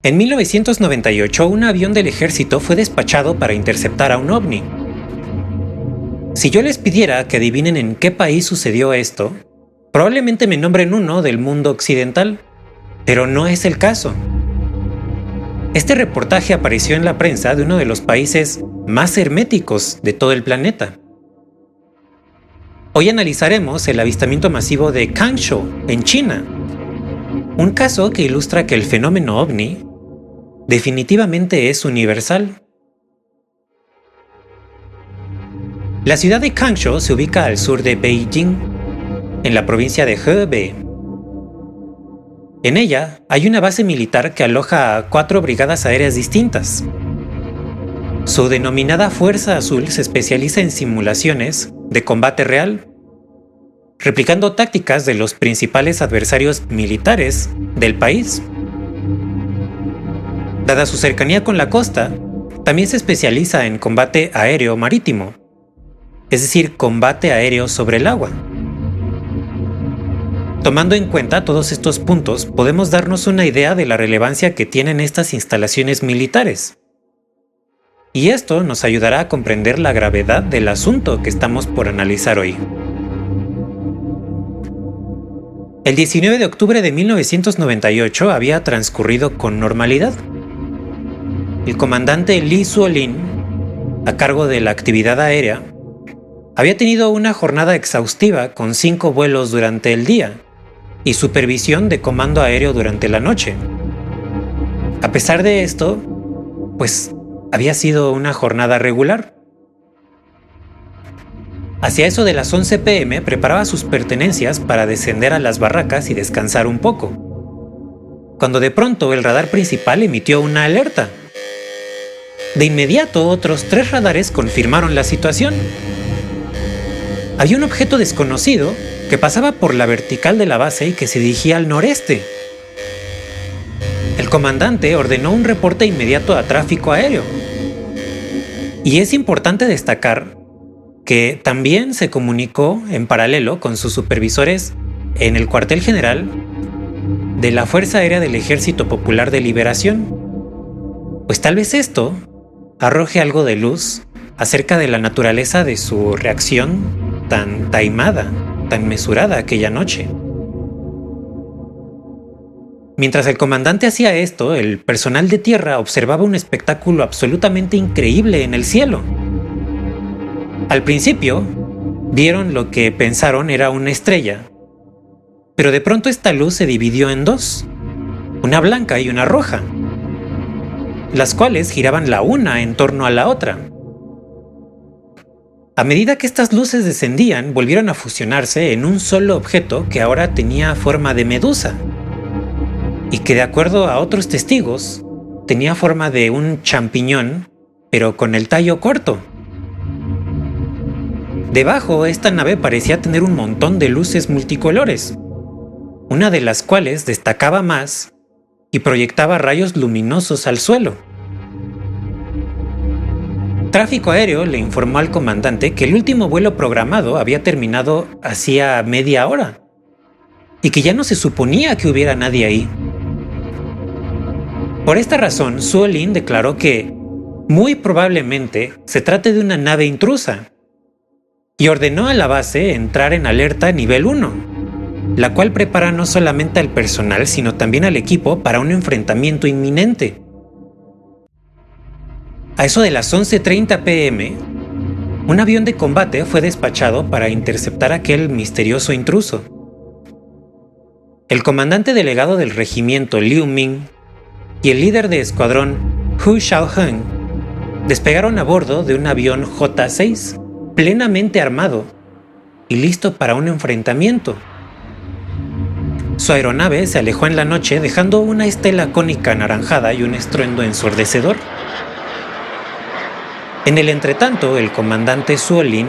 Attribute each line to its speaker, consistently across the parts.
Speaker 1: En 1998, un avión del ejército fue despachado para interceptar a un ovni. Si yo les pidiera que adivinen en qué país sucedió esto, probablemente me nombren uno del mundo occidental, pero no es el caso. Este reportaje apareció en la prensa de uno de los países más herméticos de todo el planeta. Hoy analizaremos el avistamiento masivo de Kangshou, en China, un caso que ilustra que el fenómeno ovni definitivamente es universal. La ciudad de Kangshou se ubica al sur de Beijing, en la provincia de Hebei. En ella hay una base militar que aloja a 4 brigadas aéreas distintas. Su denominada Fuerza Azul se especializa en simulaciones de combate real, replicando tácticas de los principales adversarios militares del país. Dada su cercanía con la costa, también se especializa en combate aéreo marítimo, es decir, combate aéreo sobre el agua. Tomando en cuenta todos estos puntos, podemos darnos una idea de la relevancia que tienen estas instalaciones militares. Y esto nos ayudará a comprender la gravedad del asunto que estamos por analizar hoy. El 19 de octubre de 1998 había transcurrido con normalidad. El comandante Li Zuolin, a cargo de la actividad aérea, había tenido una jornada exhaustiva con 5 vuelos durante el día y supervisión de comando aéreo durante la noche. A pesar de esto, pues había sido una jornada regular. Hacia eso de las 11 p.m. preparaba sus pertenencias para descender a las barracas y descansar un poco, cuando de pronto el radar principal emitió una alerta. De inmediato, otros 3 radares confirmaron la situación. Había un objeto desconocido que pasaba por la vertical de la base y que se dirigía al noreste. El comandante ordenó un reporte inmediato a tráfico aéreo. Y es importante destacar que también se comunicó en paralelo con sus supervisores en el cuartel general de la Fuerza Aérea del Ejército Popular de Liberación. Pues tal vez esto arroje algo de luz acerca de la naturaleza de su reacción tan taimada, tan mesurada aquella noche. Mientras el comandante hacía esto, el personal de tierra observaba un espectáculo absolutamente increíble en el cielo. Al principio, vieron lo que pensaron era una estrella, pero de pronto esta luz se dividió en 2, una blanca y una roja, las cuales giraban la una en torno a la otra. A medida que estas luces descendían, volvieron a fusionarse en un solo objeto que ahora tenía forma de medusa, y que de acuerdo a otros testigos, tenía forma de un champiñón, pero con el tallo corto. Debajo, esta nave parecía tener un montón de luces multicolores, una de las cuales destacaba más y proyectaba rayos luminosos al suelo. Tráfico Aéreo le informó al comandante que el último vuelo programado había terminado hacía media hora y que ya no se suponía que hubiera nadie ahí. Por esta razón, Zuolin declaró que muy probablemente se trate de una nave intrusa y ordenó a la base entrar en alerta nivel 1, la cual prepara no solamente al personal sino también al equipo para un enfrentamiento inminente. A eso de las 11:30 p.m., un avión de combate fue despachado para interceptar a aquel misterioso intruso. El comandante delegado del regimiento Liu Ming y el líder de escuadrón Hu Shaoheng despegaron a bordo de un avión J-6 plenamente armado y listo para un enfrentamiento. Su aeronave se alejó en la noche dejando una estela cónica anaranjada y un estruendo ensordecedor. En el entretanto, el comandante Zuolin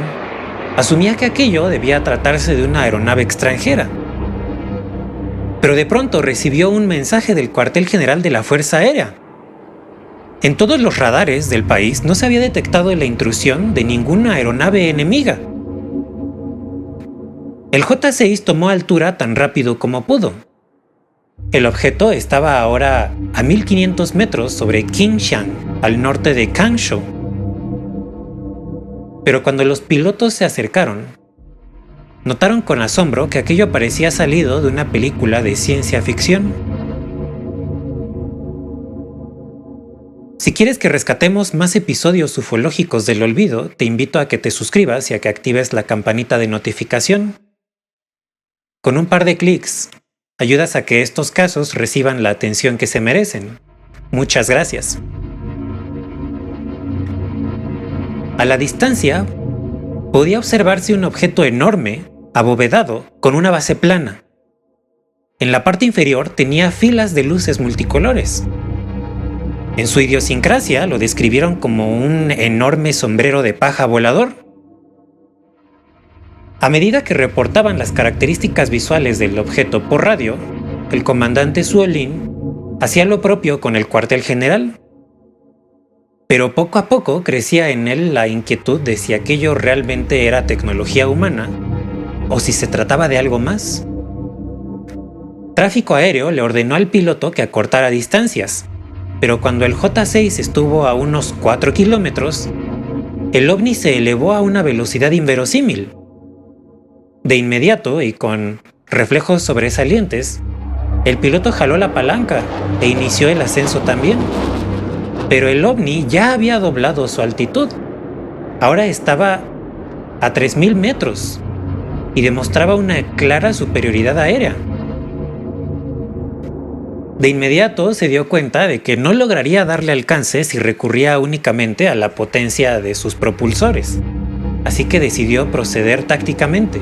Speaker 1: asumía que aquello debía tratarse de una aeronave extranjera. Pero de pronto recibió un mensaje del cuartel general de la Fuerza Aérea. En todos los radares del país no se había detectado la intrusión de ninguna aeronave enemiga. El J-6 tomó altura tan rápido como pudo, El objeto estaba ahora a 1500 metros sobre Qingshan, al norte de Kangshou. Pero cuando los pilotos se acercaron, notaron con asombro que aquello parecía salido de una película de ciencia ficción. Si quieres que rescatemos más episodios ufológicos del olvido, te invito a que te suscribas y a que actives la campanita de notificación. Con un par de clics, ayudas a que estos casos reciban la atención que se merecen. Muchas gracias. A la distancia, podía observarse un objeto enorme, abovedado, con una base plana. En la parte inferior tenía filas de luces multicolores. En su idiosincrasia lo describieron como un enorme sombrero de paja volador. A medida que reportaban las características visuales del objeto por radio, el comandante Zuolin hacía lo propio con el cuartel general. Pero poco a poco crecía en él la inquietud de si aquello realmente era tecnología humana o si se trataba de algo más. Tráfico Aéreo le ordenó al piloto que acortara distancias, pero cuando el J-6 estuvo a unos 4 kilómetros, el ovni se elevó a una velocidad inverosímil. De inmediato y con reflejos sobresalientes, el piloto jaló la palanca e inició el ascenso también. Pero el ovni ya había doblado su altitud. Ahora estaba a 3000 metros y demostraba una clara superioridad aérea. De inmediato se dio cuenta de que no lograría darle alcance si recurría únicamente a la potencia de sus propulsores, así que decidió proceder tácticamente.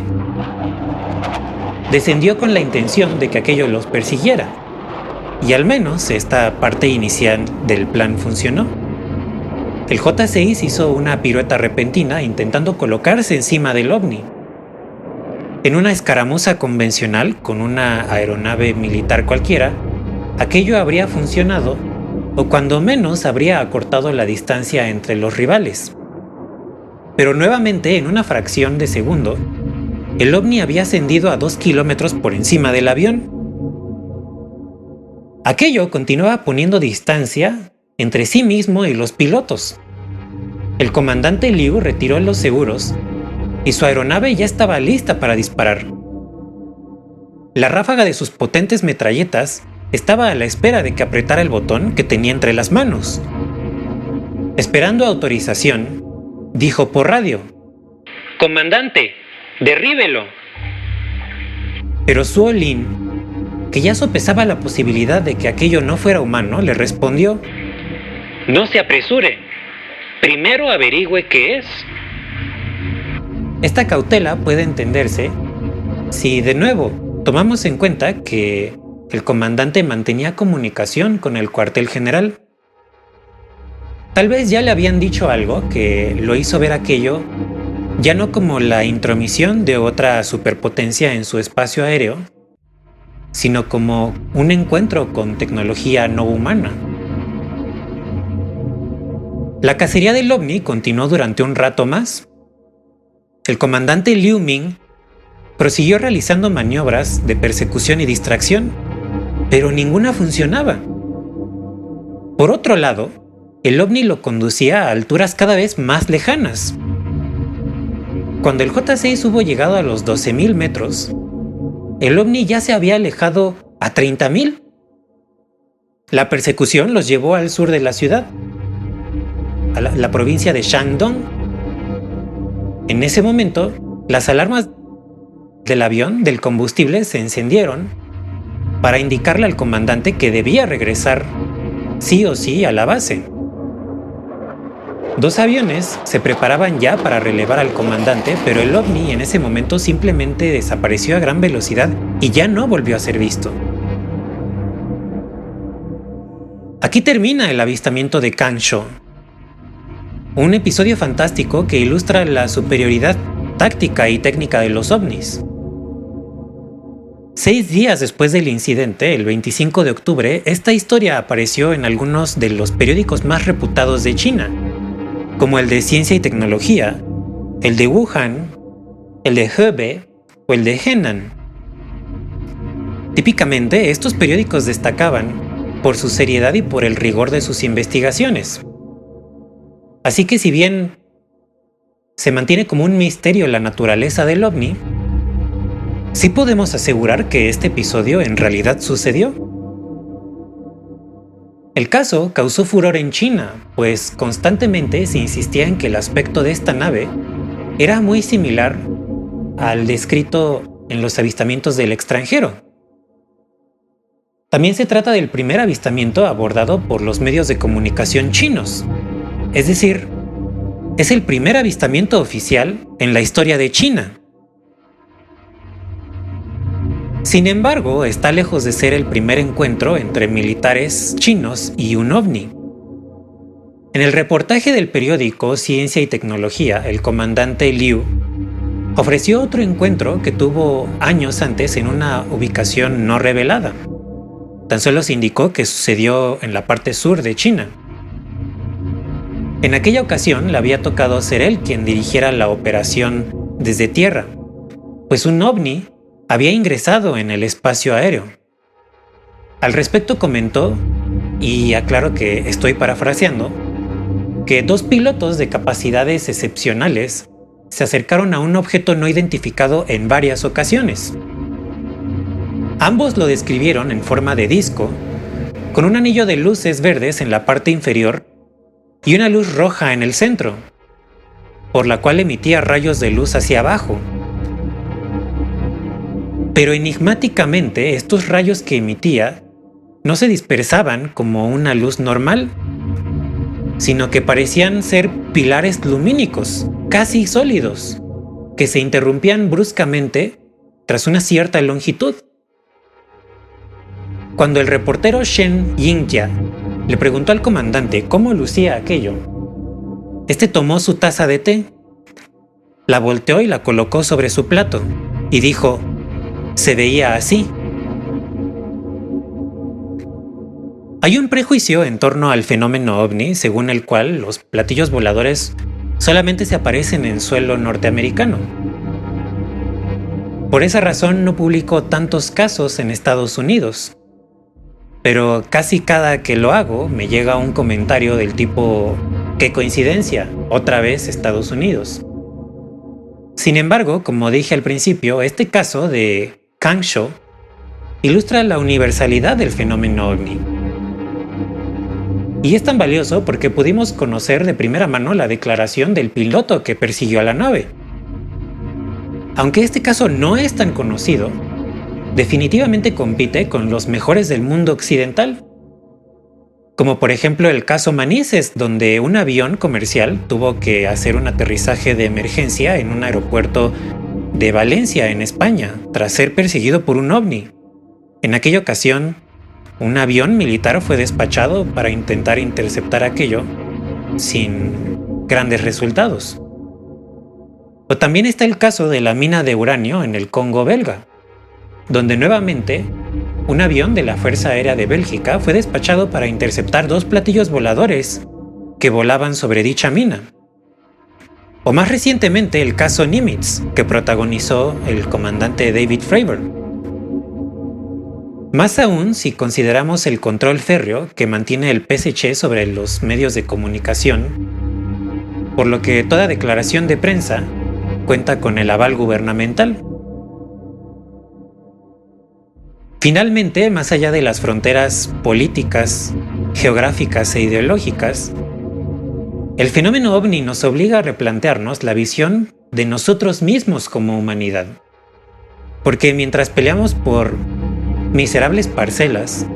Speaker 1: Descendió con la intención de que aquello los persiguiera, y al menos esta parte inicial del plan funcionó. El J-6 hizo una pirueta repentina intentando colocarse encima del ovni. En una escaramuza convencional con una aeronave militar cualquiera, aquello habría funcionado, o cuando menos habría acortado la distancia entre los rivales. Pero nuevamente, en una fracción de segundo, el ovni había ascendido a 2 kilómetros por encima del avión. Aquello continuaba poniendo distancia entre sí mismo y los pilotos. El comandante Liu retiró los seguros y su aeronave ya estaba lista para disparar. La ráfaga de sus potentes metralletas estaba a la espera de que apretara el botón que tenía entre las manos. Esperando autorización, dijo por radio: «Comandante, derríbelo». Pero Zuolin, que ya sopesaba la posibilidad de que aquello no fuera humano, le respondió: «No se apresure. Primero averigüe qué es». Esta cautela puede entenderse si, de nuevo, tomamos en cuenta que el comandante mantenía comunicación con el cuartel general. Tal vez ya le habían dicho algo que lo hizo ver aquello ya no como la intromisión de otra superpotencia en su espacio aéreo, sino como un encuentro con tecnología no humana. La cacería del ovni continuó durante un rato más. El comandante Liu Ming prosiguió realizando maniobras de persecución y distracción, pero ninguna funcionaba. Por otro lado, el ovni lo conducía a alturas cada vez más lejanas. Cuando el J-6 hubo llegado a los 12.000 metros, el ovni ya se había alejado a 30.000. La persecución los llevó al sur de la ciudad, a la provincia de Shandong. En ese momento, las alarmas del avión del combustible se encendieron para indicarle al comandante que debía regresar sí o sí a la base. 2 aviones se preparaban ya para relevar al comandante, pero el ovni en ese momento simplemente desapareció a gran velocidad y ya no volvió a ser visto. Aquí termina el avistamiento de Kangshou, un episodio fantástico que ilustra la superioridad táctica y técnica de los ovnis. 6 días después del incidente, el 25 de octubre, esta historia apareció en algunos de los periódicos más reputados de China, como el de Ciencia y Tecnología, el de Wuhan, el de Hebei o el de Henan. Típicamente, estos periódicos destacaban por su seriedad y por el rigor de sus investigaciones. Así que si bien se mantiene como un misterio la naturaleza del ovni, sí podemos asegurar que este episodio en realidad sucedió. El caso causó furor en China, pues constantemente se insistía en que el aspecto de esta nave era muy similar al descrito en los avistamientos del extranjero. También se trata del primer avistamiento abordado por los medios de comunicación chinos, es decir, es el primer avistamiento oficial en la historia de China. Sin embargo, está lejos de ser el primer encuentro entre militares chinos y un ovni. En el reportaje del periódico Ciencia y Tecnología, el comandante Liu ofreció otro encuentro que tuvo años antes en una ubicación no revelada. Tan solo se indicó que sucedió en la parte sur de China. En aquella ocasión le había tocado ser él quien dirigiera la operación desde tierra, pues un ovni había ingresado en el espacio aéreo. Al respecto comentó, y aclaro que estoy parafraseando, que 2 pilotos de capacidades excepcionales se acercaron a un objeto no identificado en varias ocasiones. Ambos lo describieron en forma de disco, con un anillo de luces verdes en la parte inferior y una luz roja en el centro, por la cual emitía rayos de luz hacia abajo. Pero enigmáticamente, estos rayos que emitía no se dispersaban como una luz normal, sino que parecían ser pilares lumínicos, casi sólidos, que se interrumpían bruscamente tras una cierta longitud. Cuando el reportero Shen Yingjia le preguntó al comandante cómo lucía aquello, este tomó su taza de té, la volteó y la colocó sobre su plato, y dijo: se veía así. Hay un prejuicio en torno al fenómeno ovni según el cual los platillos voladores solamente se aparecen en suelo norteamericano. Por esa razón no publico tantos casos en Estados Unidos. Pero casi cada que lo hago me llega un comentario del tipo: ¡qué coincidencia! Otra vez Estados Unidos. Sin embargo, como dije al principio, este caso de Kangshou ilustra la universalidad del fenómeno ovni. Y es tan valioso porque pudimos conocer de primera mano la declaración del piloto que persiguió a la nave. Aunque este caso no es tan conocido, definitivamente compite con los mejores del mundo occidental. Como por ejemplo el caso Manises, donde un avión comercial tuvo que hacer un aterrizaje de emergencia en un aeropuerto de Valencia, en España, tras ser perseguido por un ovni. En aquella ocasión, un avión militar fue despachado para intentar interceptar aquello, sin grandes resultados. O también está el caso de la mina de uranio en el Congo belga, donde nuevamente un avión de la Fuerza Aérea de Bélgica fue despachado para interceptar 2 platillos voladores que volaban sobre dicha mina. O más recientemente el caso Nimitz, que protagonizó el comandante David Fravor. Más aún si consideramos el control férreo que mantiene el PSC sobre los medios de comunicación, por lo que toda declaración de prensa cuenta con el aval gubernamental. Finalmente, más allá de las fronteras políticas, geográficas e ideológicas, el fenómeno ovni nos obliga a replantearnos la visión de nosotros mismos como humanidad. Porque mientras peleamos por miserables parcelas,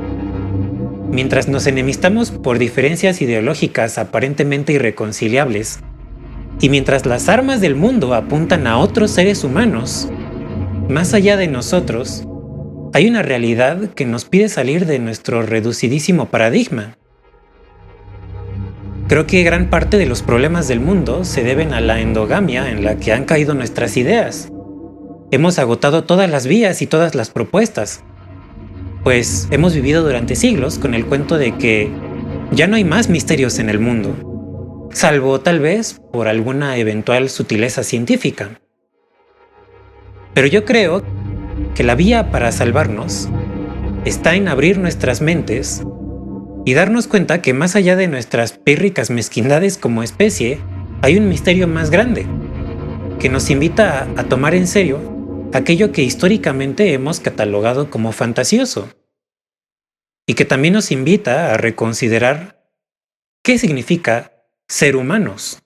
Speaker 1: mientras nos enemistamos por diferencias ideológicas aparentemente irreconciliables, y mientras las armas del mundo apuntan a otros seres humanos, más allá de nosotros, hay una realidad que nos pide salir de nuestro reducidísimo paradigma. Creo que gran parte de los problemas del mundo se deben a la endogamia en la que han caído nuestras ideas. Hemos agotado todas las vías y todas las propuestas, pues hemos vivido durante siglos con el cuento de que ya no hay más misterios en el mundo, salvo tal vez por alguna eventual sutileza científica. Pero yo creo que la vía para salvarnos está en abrir nuestras mentes y darnos cuenta que más allá de nuestras pírricas mezquindades como especie, hay un misterio más grande, que nos invita a tomar en serio aquello que históricamente hemos catalogado como fantasioso, y que también nos invita a reconsiderar qué significa ser humanos.